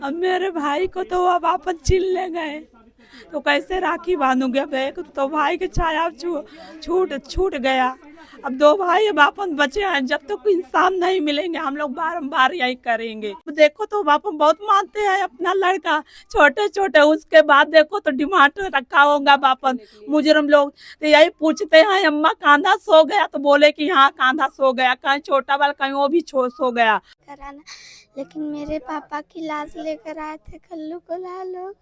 अब मेरे भाई को तो अब वापस छीन ले गए, तो कैसे राखी बांधूंगी। अब एक तो भाई के छाया छूट छूट गया। अब दो भाई अब अपन बचे हैं, जब तक इंसान नहीं मिलेंगे हम लोग बारंबार यही करेंगे। देखो तो बापन बहुत मानते हैं अपना लड़का, छोटे छोटे, उसके बाद देखो तो डिमांड रखा होगा बापन मुजरम लोग। तो यही पूछते हैं अम्मा कांधा सो गया, तो बोले कि हाँ कांधा सो गया, कहीं छोटा वाला कहीं वो भी सो गया कराना। लेकिन मेरे पापा की लाश लेकर आए थे कल्लू को लालो।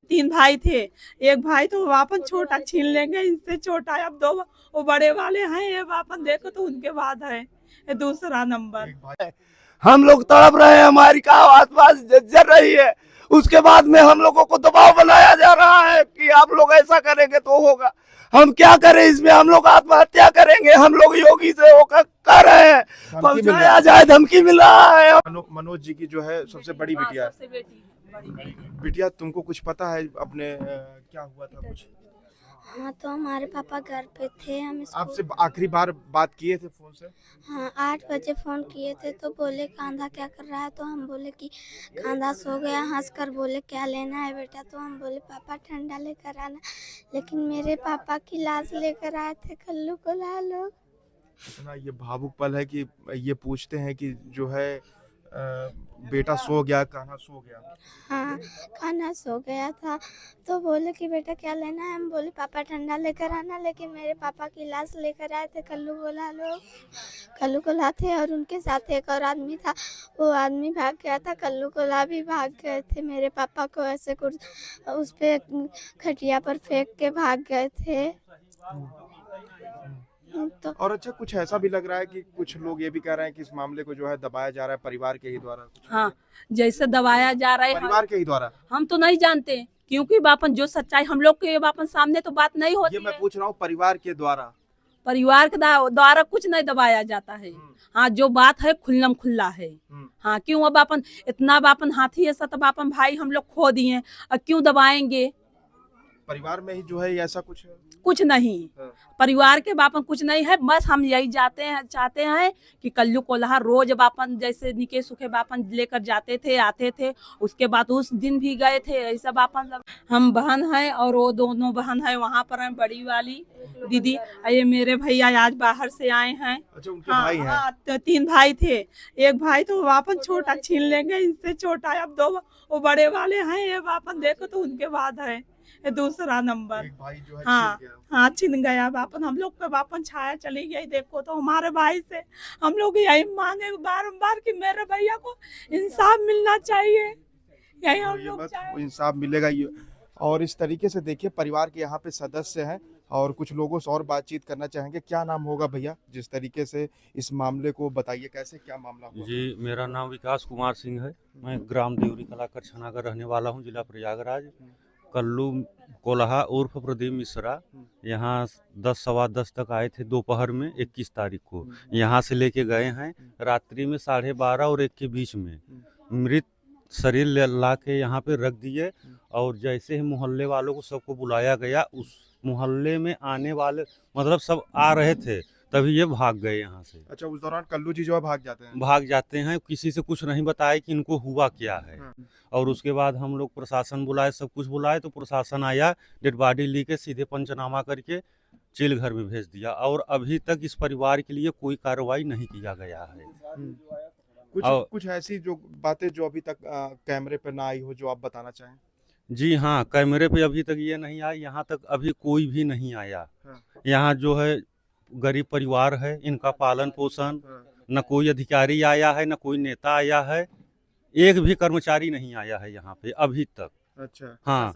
3 भाई थे, एक भाई तो वापन छोटा छीन लेंगे, इससे छोटा है। अब 2 वो बड़े वाले हैं, ये वापन देखो तो उनके बाद है ये दूसरा नंबर। हम लोग तड़प रहे हैं, हमारी आसपास जल रही है, उसके बाद में हम लोगों को दबाव बनाया जा रहा है कि आप लोग ऐसा करेंगे तो होगा। हम क्या करें इसमें, हम लोग आत्महत्या करेंगे। हम लोग योगी से होकर कर रहे हैं, पहुंचाया जाए, धमकी मिल रहा है। मनोज जी की जो है सबसे बड़ी बिटिया है। बिटिया तुमको कुछ पता है अपने क्या हुआ था कुछ? हाँ, तो हमारे पापा घर पे थे, हम आपसे आखिरी बार बात किए थे फोन से? हाँ, 8 बजे फोन किए थे, तो बोले कांधा क्या कर रहा है, तो हम बोले कि कांधा सो गया। हंस कर बोले क्या लेना है बेटा, तो हम बोले पापा ठंडा लेकर आना। लेकिन मेरे पापा की लाश लेकर आए थे कल्लू को लालो। इतना ये भावुक पल है कि ये पूछते हैं कि जो है बेटा सो गया, कान्हा सो गया। हाँ, कान्हा सो गया था, तो बोले कि बेटा क्या लेना है, हम बोले पापा ठंडा लेकर आना। लेकिन मेरे पापा की लाश लेकर आए थे कल्लू को लालो। कल्लू को लाते और उनके साथ एक और आदमी था, वो आदमी भाग गया था, कल्लू को ला भी भाग गए थे। मेरे पापा को ऐसे कुछ उस पे खटिया पर फेंक के भाग गए थे। तो और अच्छा, कुछ ऐसा भी लग रहा है कि कुछ लोग ये भी कह रहे हैं कि इस मामले को जो है दबाया जा रहा है परिवार के ही द्वारा। हाँ, जैसे दबाया जा रहा है परिवार के ही द्वारा। हम तो नहीं जानते, क्योंकि बापन जो सच्चाई हम लोग के बापन सामने तो बात नहीं होती ये मैं है। पूछ रहा हूँ परिवार के द्वारा। परिवार के द्वारा कुछ नहीं दबाया जाता है। हाँ, जो बात है खुल्लम खुल्ला है। हाँ, क्यों अब अपन इतना बापन हाथी है सब बापन भाई हम लोग खो दिए, अब क्यों दबाएंगे। परिवार में ही जो है ऐसा कुछ है? कुछ नहीं, परिवार के बापन कुछ नहीं है। बस हम यही चाहते हैं कि कल्लू कोल्हा रोज बापन जैसे निके सुखे बापन लेकर जाते थे आते थे, उसके बाद उस दिन भी गए थे ऐसा बापन। हम बहन है और वो दोनों बहन है वहाँ पर है, बड़ी वाली दीदी, ये मेरे भैया आज बाहर से आए हैं। अच्छा, उनके भाई हैं? हाँ, तो 3 भाई थे, एक भाई तो वापन छोटा छीन लेंगे, इससे छोटा है। अब 2 वो बड़े वाले हैं, ये वापन देखो तो उनके बाद है ये दूसरा नंबर। एक भाई जो है हाँ छिन गया। हाँ, छिन गया बापन, हम लोग पे बापन छाया चली गई। देखो तो हमारे भाई से हम लोग यही मांगे बारंबार कि मेरे भैया को इंसाफ मिलना चाहिए, यही हम लोग चाहे। इंसाफ मिलेगा ये। और इस तरीके से देखिए परिवार के यहाँ पे सदस्य हैं और कुछ लोगों से और बातचीत करना चाहेंगे। क्या नाम होगा भैया, जिस तरीके से इस मामले को बताइए, कैसे क्या मामला हुआ? जी, मेरा नाम विकास कुमार सिंह है। मैं ग्राम देवरी कलाकर छना का रहने वाला हूँ, जिला प्रयागराज। कल्लू कोल्हा उर्फ प्रदीप मिश्रा यहाँ 10 सवा 10 तक आए थे दोपहर में 21 तारीख को। यहाँ से लेके गए हैं रात्रि में 12:30 और 1 के बीच में मृत शरीर ला के यहाँ पे रख दिए। और जैसे ही मोहल्ले वालों को सबको बुलाया गया, उस मोहल्ले में आने वाले मतलब सब आ रहे थे, तभी ये भाग गए यहाँ से। अच्छा, उस दौरान कल्लू जी जो है भाग जाते हैं, किसी से कुछ नहीं बताया कि इनको हुआ क्या है। और उसके बाद हम लोग प्रशासन बुलाए, सब कुछ बुलाए, तो प्रशासन आया, डेड बॉडी लेके सीधे पंचनामा करके जेल घर में भेज दिया। और अभी तक इस परिवार के लिए कोई कार्रवाई नहीं किया गया है। कुछ ऐसी जो बातें जो अभी तक कैमरे पर ना आई हो, जो आप बताना चाहें? जी हाँ, कैमरे पे अभी तक ये नहीं आया, यहाँ तक अभी कोई भी नहीं आया। यहाँ जो है गरीब परिवार है, इनका पालन पोषण, न कोई अधिकारी आया है, न कोई नेता आया है, एक भी कर्मचारी नहीं आया है यहाँ पे अभी तक। अच्छा, हाँ,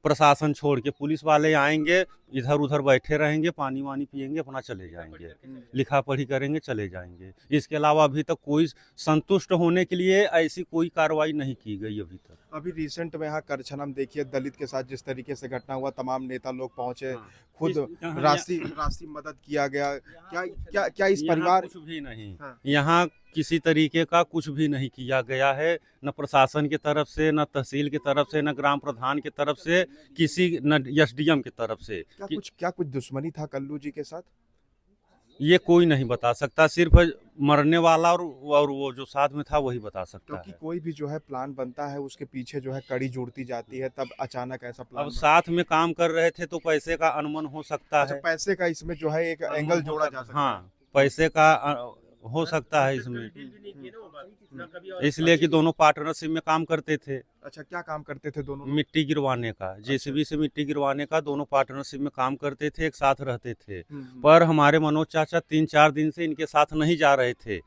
प्रशासन छोड़ के पुलिस वाले आएंगे, इधर उधर बैठे रहेंगे, पानी वानी पियेंगे, अपना चले जाएंगे, लिखा पढ़ी करेंगे, चले जाएंगे। इसके अलावा अभी तक कोई संतुष्ट होने के लिए ऐसी कोई कार्रवाई नहीं की गई अभी तक। अभी रिसेंट में यहाँ करछनम देखिए, दलित के साथ जिस तरीके से घटना हुआ, तमाम नेता लोग पहुंचे, खुद राशि मदद किया गया। क्या इस परिवार? कुछ भी नहीं, यहाँ किसी तरीके का कुछ भी नहीं किया गया है, न प्रशासन की तरफ से, न तहसील की तरफ से, न ग्राम प्रधान की तरफ से, किसी न SDM की तरफ से। क्या कुछ दुश्मनी था कल्लू जी के साथ? ये कोई नहीं बता सकता, सिर्फ मरने वाला और वो जो साथ में था वही बता सकता क्योंकि है। कोई भी जो है प्लान बनता है उसके पीछे जो है कड़ी जुड़ती जाती है, तब अचानक ऐसा प्लान अब साथ में काम कर रहे थे तो पैसे का अनुमान हो सकता अच्छा है। पैसे का इसमें जो है एक अनुमान एंगल हो जोड़ा सकता- जा सकता हाँ, पैसे का हो सकता है इसमें, इसलिए कि दोनों पार्टनरशिप में काम करते थे। अच्छा क्या काम करते थे दोनों लोग? मिट्टी गिरवाने का, जेसीबी से मिट्टी गिरवाने का, दोनों पार्टनरशिप में काम करते थे, एक साथ रहते थे। पर हमारे मनोज चाचा 3-4 दिन से इनके साथ नहीं जा रहे थे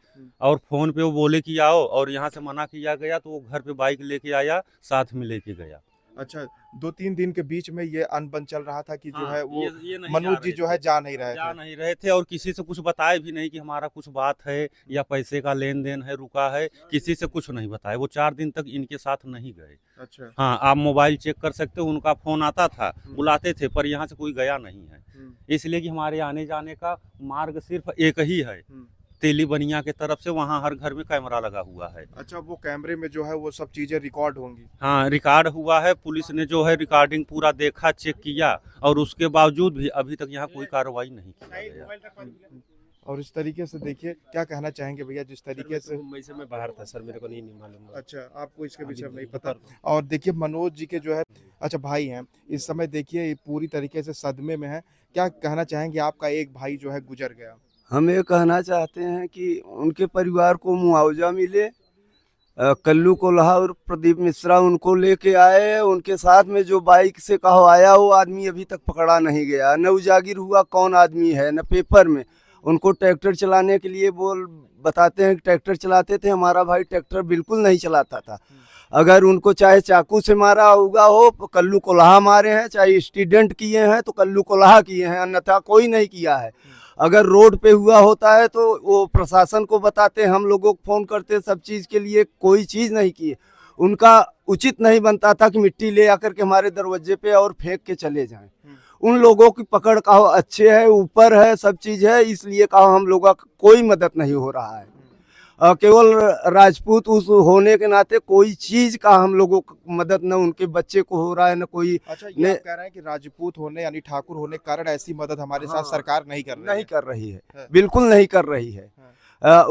और फोन पे वो बोले कि आओ, और यहाँ से मना किया गया तो वो घर पे बाइक लेके आया, साथ में लेके गया। अच्छा 2-3 दिन के बीच में ये अनबन चल रहा था कि जो हाँ, है वो ये नहीं मनोज जा जी रहे जो है जा नहीं रहे जा थे। नहीं रहे थे और किसी से कुछ बताए भी नहीं कि हमारा कुछ बात है या पैसे का लेन देन है, रुका है, किसी से कुछ नहीं बताया। वो 4 दिन तक इनके साथ नहीं गए। अच्छा हाँ, आप मोबाइल चेक कर सकते हो, उनका फोन आता था, बुलाते थे, पर यहाँ से कोई गया नहीं है, इसलिए कि हमारे आने जाने का मार्ग सिर्फ एक ही है, तेली बनिया के तरफ से। वहाँ हर घर में कैमरा लगा हुआ है। अच्छा वो कैमरे में जो है वो सब चीजें रिकॉर्ड होंगी। हाँ, रिकॉर्ड हुआ है, पुलिस ने जो है रिकॉर्डिंग पूरा देखा, चेक किया, और उसके बावजूद भी अभी तक यहाँ कोई कार्रवाई नहीं किया गया। और इस तरीके से देखिए क्या कहना चाहेंगे भैया, जिस तरीके से मुंबई से मैं बाहर था सर, मेरे को नहीं मालूम। अच्छा आपको इसके विषय में नहीं पता। और देखिए मनोज जी के जो है अच्छा भाई हैं, इस समय देखिए ये पूरी तरीके से सदमे में है। क्या कहना चाहेंगे, आपका एक भाई जो है गुजर गया। हम ये कहना चाहते हैं कि उनके परिवार को मुआवजा मिले। कल्लू कोल्हा और प्रदीप मिश्रा उनको लेके आए, उनके साथ में जो बाइक से कहो आया वो आदमी अभी तक पकड़ा नहीं गया, न उजागिर हुआ कौन आदमी है, न पेपर में। उनको ट्रैक्टर चलाने के लिए बताते हैं कि ट्रैक्टर चलाते थे, हमारा भाई ट्रैक्टर बिल्कुल नहीं चलाता था। अगर उनको चाहे चाकू से मारा होगा हो, कल्लू कोल्हा मारे हैं, चाहे स्टूडेंट किए हैं तो कल्लू कोल्हा किए हैं, अन्यथा कोई नहीं किया है। अगर रोड पे हुआ होता है तो वो प्रशासन को बताते, हम लोगों को फोन करते, सब चीज़ के लिए कोई चीज़ नहीं किए। उनका उचित नहीं बनता था कि मिट्टी ले आकर के हमारे दरवाजे पे और फेंक के चले जाएं। उन लोगों की पकड़ का अच्छे है, ऊपर है, सब चीज़ है, इसलिए कहा हम लोगों का कोई मदद नहीं हो रहा है। केवल राजपूत उस होने के नाते कोई चीज का हम लोगों को मदद न उनके बच्चे को हो रहा है, न कोई। अच्छा ये आप कह रहे हैं कि राजपूत होने यानी ठाकुर होने के कारण ऐसी मदद हमारे साथ सरकार नहीं कर रही है। बिल्कुल नहीं कर रही है।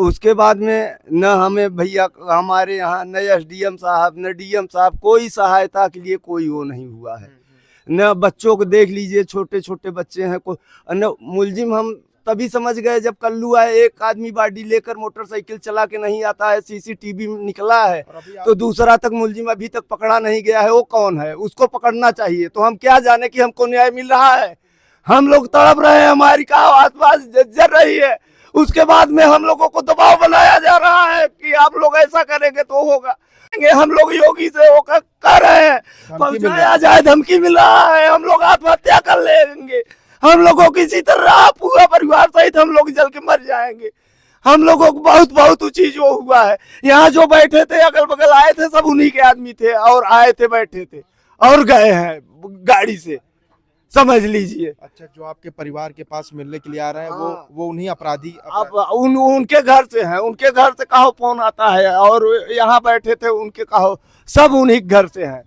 उसके बाद में न हमें भैया हमारे यहाँ न एसडीएम साहब न डीएम साहब कोई सहायता के लिए कोई वो नहीं हुआ है। न बच्चों को देख लीजिए, छोटे छोटे बच्चे हैं, न मुलजिम हम तभी समझ गए जब कल्लू आए। एक आदमी बाडी लेकर मोटरसाइकिल चला के नहीं आता है, सीसीटीवी में निकला है, तो दूसरा तक मुलजिम अभी तक पकड़ा नहीं गया है। वो कौन है, उसको पकड़ना चाहिए। तो हम क्या जाने कि हमको न्याय मिल रहा है। हम लोग तड़प रहे हैं, हमारी का आसपास जर रही है। उसके बाद में हम लोगों को दबाव बनाया जा रहा है कि आप लोग ऐसा करेंगे तो होगा। हम लोग योगी से होकर कर रहे हैं, पहुंचाया जाए, धमकी मिल रहा है, हम लोग आत्महत्या कर लेंगे, हम लोगों किसी तरह पूरा परिवार सहित हम लोग जल के मर जाएंगे। हम लोगों को बहुत बहुत चीज वो हुआ है। यहाँ जो बैठे थे, अगल बगल आए थे, सब उन्हीं के आदमी थे और आए थे, बैठे थे और गए हैं गाड़ी से, समझ लीजिए। अच्छा जो आपके परिवार के पास मिलने के लिए आ रहे हैं वो उन्हीं अपराधी अब उनके घर से हैं, उनके घर से कहो फोन आता है, और यहाँ बैठे थे उनके कहो, सब उन्हीं घर से हैं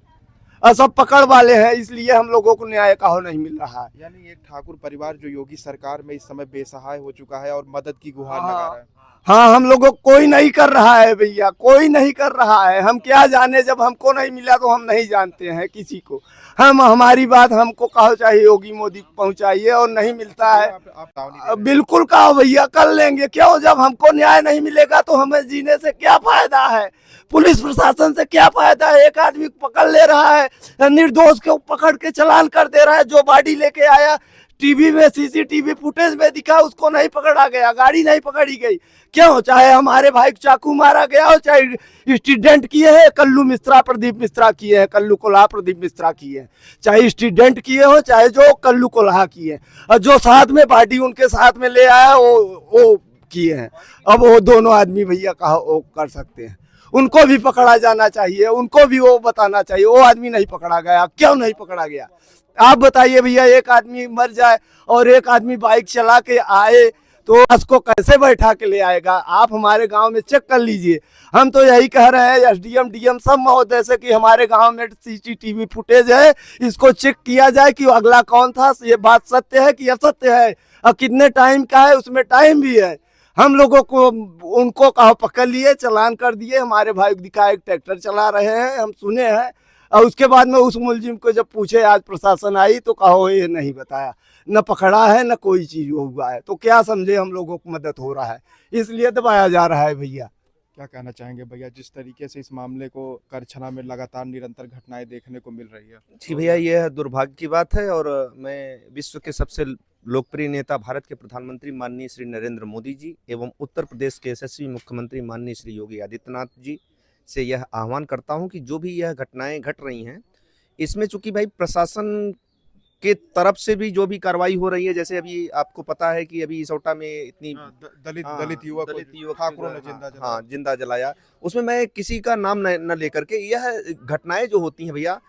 और सब पकड़ वाले हैं, इसलिए हम लोगों को न्याय कहो नहीं मिल रहा है। यानी एक ठाकुर परिवार जो योगी सरकार में इस समय बेसहाय हो चुका है और मदद की गुहार लगा रहा है। हाँ, हम लोगों को कोई नहीं कर रहा है भैया, कोई नहीं कर रहा है। हम क्या जाने, जब हमको नहीं मिला तो हम नहीं जानते हैं किसी को। हम हमारी बात हमको कहो चाहे योगी मोदी को पहुंचाइए, और नहीं मिलता है बिल्कुल कहो भैया, कर लेंगे। क्यों, जब हमको न्याय नहीं मिलेगा तो हमें जीने से क्या फायदा है, पुलिस प्रशासन से क्या फायदा है। एक आदमी को पकड़ ले रहा है, निर्दोष को पकड़ के चालान कर दे रहा है। जो बाडी लेके आया, टीवी में सीसीटीवी फुटेज में दिखा, उसको नहीं पकड़ा गया, गाड़ी नहीं पकड़ी गई। क्यों, चाहे हमारे भाई को चाकू मारा गया हो, चाहे स्टूडेंट किए हैं, कल्लू मिश्रा प्रदीप मिश्रा किए हैं, कल्लू कोल्हा प्रदीप मिश्रा किए हैं, चाहे स्टूडेंट किए हो, चाहे जो कल्लू कोल्हा किए हैं, और जो साथ में बाडी उनके साथ में ले आया वो किए हैं। अब वो दोनों आदमी भैया कहा वो कर सकते हैं, उनको भी पकड़ा जाना चाहिए, उनको भी वो बताना चाहिए। वो आदमी नहीं पकड़ा गया, क्यों नहीं पकड़ा गया, आप बताइए भैया। एक आदमी मर जाए और एक आदमी बाइक चला के आए तो उसको कैसे बैठा के ले आएगा? आप हमारे गांव में चेक कर लीजिए। हम तो यही कह रहे हैं एसडीएम डीएम सब महोदय से कि हमारे गांव में सीसीटीवी फुटेज है, इसको चेक किया जाए कि अगला कौन था, ये बात सत्य है कि असत्य है, और कितने टाइम का है, उसमें टाइम भी है। हम लोगों को उनको कहा पकड़ लिए, चालान कर दिए। हमारे भाई दिखा एक ट्रैक्टर चला रहे हैं, हम सुने हैं। और उसके बाद में उस मुलजिम को जब पूछे, आज प्रशासन आई तो कहो ये नहीं बताया, न पकड़ा है न कोई चीज हुआ है। तो क्या समझे हम लोगों को मदद हो रहा है, इसलिए दबाया जा रहा है। भैया क्या कहना चाहेंगे भैया, जिस तरीके से इस मामले को करछना में लगातार निरंतर घटनाएं देखने को मिल रही है? जी भैया, यह दुर्भाग्य की बात है। और मैं विश्व के सबसे लोकप्रिय नेता भारत के प्रधानमंत्री माननीय श्री नरेंद्र मोदी जी एवं उत्तर प्रदेश के यशस्वी मुख्यमंत्री माननीय श्री योगी आदित्यनाथ जी से यह आह्वान करता हूं कि जो भी यह घटनाएं घट रही हैं, इसमें चूंकि भाई प्रशासन के तरफ से भी जो भी कार्रवाई हो रही है, जैसे अभी आपको पता है कि अभी इसौटा में इतनी दलित युवक ठाकुरों ने जिंदा जलाया, उसमें मैं किसी का नाम न लेकर के, यह घटनाएं जो होती हैं भैया,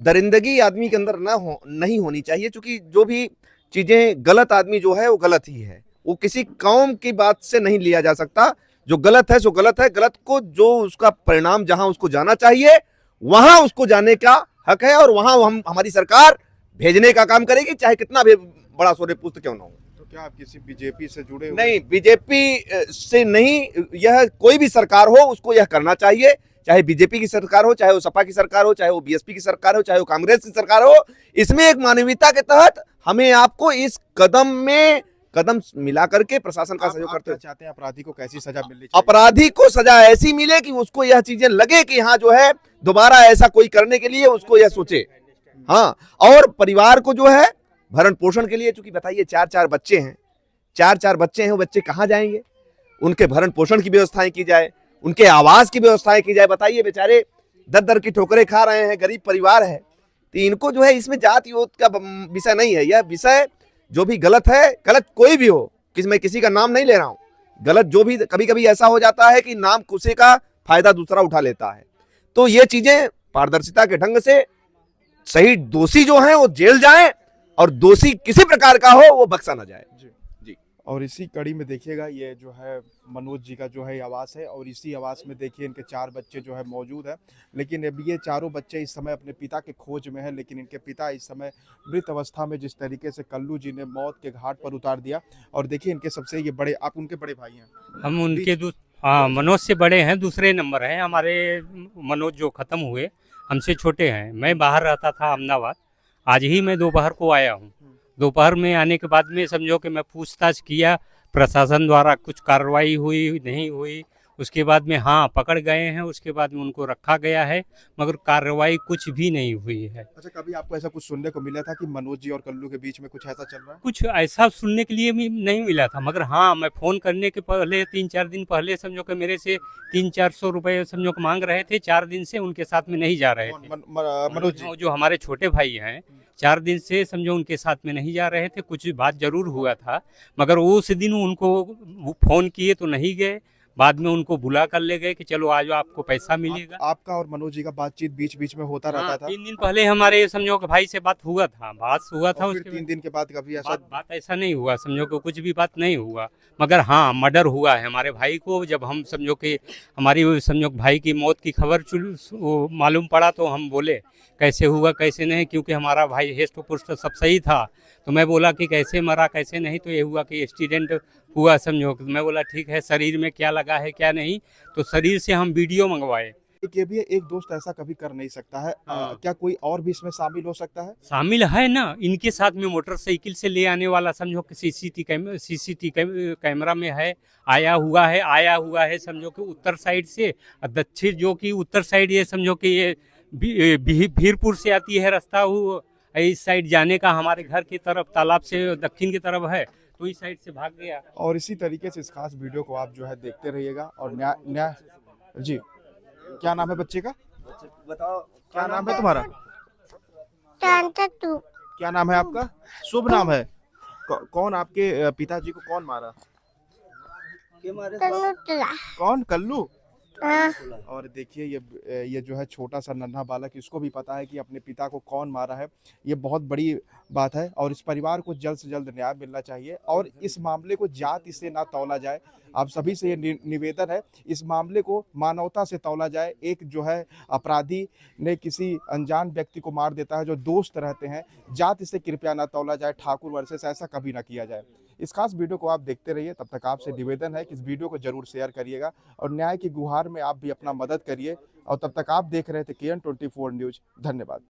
दरिंदगी आदमी के अंदर नहीं होनी चाहिए। क्योंकि जो भी चीजें गलत, आदमी जो है वो गलत ही है, वो किसी कौम की बात से नहीं लिया जा सकता। जो गलत है सो गलत है, गलत को जो उसका परिणाम जहां उसको जाना चाहिए वहां उसको जाने का हक है, और वहां हमारी सरकार भेजने का काम करेगी, चाहे कितना भी बड़ा सूर्यपुत्र क्यों ना हो। तो क्या आप किसी बीजेपी से जुड़े हुए? नहीं, बीजेपी से नहीं, यह कोई भी सरकार हो उसको यह करना चाहिए, चाहे बीजेपी की सरकार हो, चाहे वो सपा की सरकार हो, चाहे वो बीएसपी की सरकार हो, चाहे वो कांग्रेस की सरकार हो। इसमें एक मानवीयता के तहत हमें आपको इस कदम में कदम मिला करके प्रशासन का सहयोग करते चाहते हैं अपराधी को कैसी सजा मिलनी चाहिए? अपराधी को सजा ऐसी मिले कि उसको यह चीजें लगे कि हाँ जो है दोबारा ऐसा कोई करने के लिए उसको यह सोचे। हाँ, और परिवार को जो है भरण पोषण के लिए, चूंकि बताइए 4-4 बच्चे हैं, 4-4 बच्चे हैं, वो बच्चे कहाँ जाएंगे? उनके भरण पोषण की व्यवस्थाएं की जाए, उनके आवास की व्यवस्थाएं की जाए। बताइए बेचारे दर की ठोकरें खा रहे हैं, गरीब परिवार है। तो इनको जो है इसमें जात योत का विषय नहीं है, यह विषय जो भी गलत है, गलत कोई भी हो, मैं किसी का नाम नहीं ले रहा हूं, गलत जो भी, कभी कभी ऐसा हो जाता है कि नाम किसी का फायदा दूसरा उठा लेता है। तो ये चीजें पारदर्शिता के ढंग से, सही दोषी जो हैं वो जेल जाएं, और दोषी किसी प्रकार का हो वो बख्शा ना जाए। जी। और इसी कड़ी में देखिएगा, ये जो है मनोज जी का जो है आवास है, और इसी आवास में देखिए इनके 4 बच्चे जो है मौजूद है। लेकिन अब ये चारों बच्चे इस समय अपने पिता के खोज में है, लेकिन इनके पिता इस समय मृत अवस्था में, जिस तरीके से कल्लू जी ने मौत के घाट पर उतार दिया। और देखिए इनके सबसे ये बड़े, आप उनके बड़े भाई हैं? हम उनके हाँ, मनोज से बड़े हैं, दूसरे नंबर हैं हमारे। मनोज जो खत्म हुए हमसे छोटे हैं। मैं बाहर रहता था अहमदाबाद, आज ही मैं दोपहर को आया हूँ। दोपहर में आने के बाद में समझो कि मैं पूछताछ किया, प्रशासन द्वारा कुछ कार्रवाई हुई नहीं हुई। उसके बाद में हाँ पकड़ गए हैं, उसके बाद में उनको रखा गया है, मगर कार्रवाई कुछ भी नहीं हुई है। अच्छा, कभी आपको ऐसा कुछ सुनने को मिला था कि मनोज जी और कल्लू के बीच में कुछ ऐसा चल रहा है? कुछ ऐसा सुनने के लिए भी नहीं मिला था, मगर हाँ मैं फ़ोन करने के पहले 3-4 दिन पहले समझो कि मेरे से 300-400 रुपये समझो कि मांग रहे थे। 4 दिन से उनके साथ में नहीं जा रहे थे। मनोज जी जो हमारे छोटे भाई हैं, 4 दिन से समझो उनके साथ में नहीं जा रहे थे। कुछ बात जरूर हुआ था, मगर उस दिन उनको फ़ोन किए तो नहीं गए। बाद में उनको बुला कर ले गए कि चलो आज आपको पैसा मिलेगा। आपका और मनोज जी का बातचीत बीच बीच में होता रहता था? 3 दिन पहले हमारे समझो कि भाई से बात हुआ था, उसके 3 दिन के बाद कभी ऐसा बात ऐसा नहीं हुआ, समझो कि कुछ भी बात नहीं हुआ। मगर हाँ मर्डर हुआ है हमारे भाई को। जब हम समझो कि हमारी समझो भाई की मौत की खबर मालूम पड़ा तो हम बोले कैसे हुआ कैसे नहीं, क्योंकि हमारा भाई हेस्ट पुष्ट सब सही था। तो मैं बोला कि कैसे मरा कैसे नहीं, तो ये हुआ कि एक्सीडेंट हुआ समझो। मैं बोला ठीक है, शरीर में क्या लगा है क्या नहीं, तो शरीर से हम वीडियो मंगवाए। ये भी एक दोस्त ऐसा कभी कर नहीं सकता है। क्या कोई और भी इसमें शामिल हो सकता है? शामिल है ना, इनके साथ में मोटरसाइकिल से ले आने वाला समझो कि सीसीटीवी कैमरा में है, आया हुआ है समझो कि उत्तर साइड से, दक्षिण जो कि उत्तर साइड ये समझो कि ये भीरपुर से आती है रास्ता, वो इस साइड जाने का हमारे घर की तरफ तालाब से दक्षिण की तरफ है, तो इस साइड से भाग गया। और इसी तरीके से इस खास वीडियो को आप जो है देखते रहिएगा। और न्याय जी, क्या नाम है बच्चे का? बताओ क्या नाम है तुम्हारा? टू। क्या नाम है आपका? शुभ नाम है। कौन आपके पिताजी को कौन मारा? के मारे? कल्लू। कौन? कल्लू? और देखिए ये जो है छोटा सा नन्हा बालक, इसको भी पता है कि अपने पिता को कौन मारा है। ये बहुत बड़ी बात है और इस परिवार को जल्द से जल्द न्याय मिलना चाहिए और इस मामले को जाति से ना तौला जाए। आप सभी से ये निवेदन है, इस मामले को मानवता से तौला जाए। एक जो है अपराधी ने किसी अनजान व्यक्ति को मार देता है जो दोस्त रहते हैं, जाति से कृपया ना तौला जाए। ठाकुर वर्सेस ऐसा कभी ना किया जाए। इस खास वीडियो को आप देखते रहिए। तब तक आपसे निवेदन है कि इस वीडियो को जरूर शेयर करिएगा और न्याय की गुहार में आप भी अपना मदद करिए। और तब तक आप देख रहे थे KN24 न्यूज। धन्यवाद।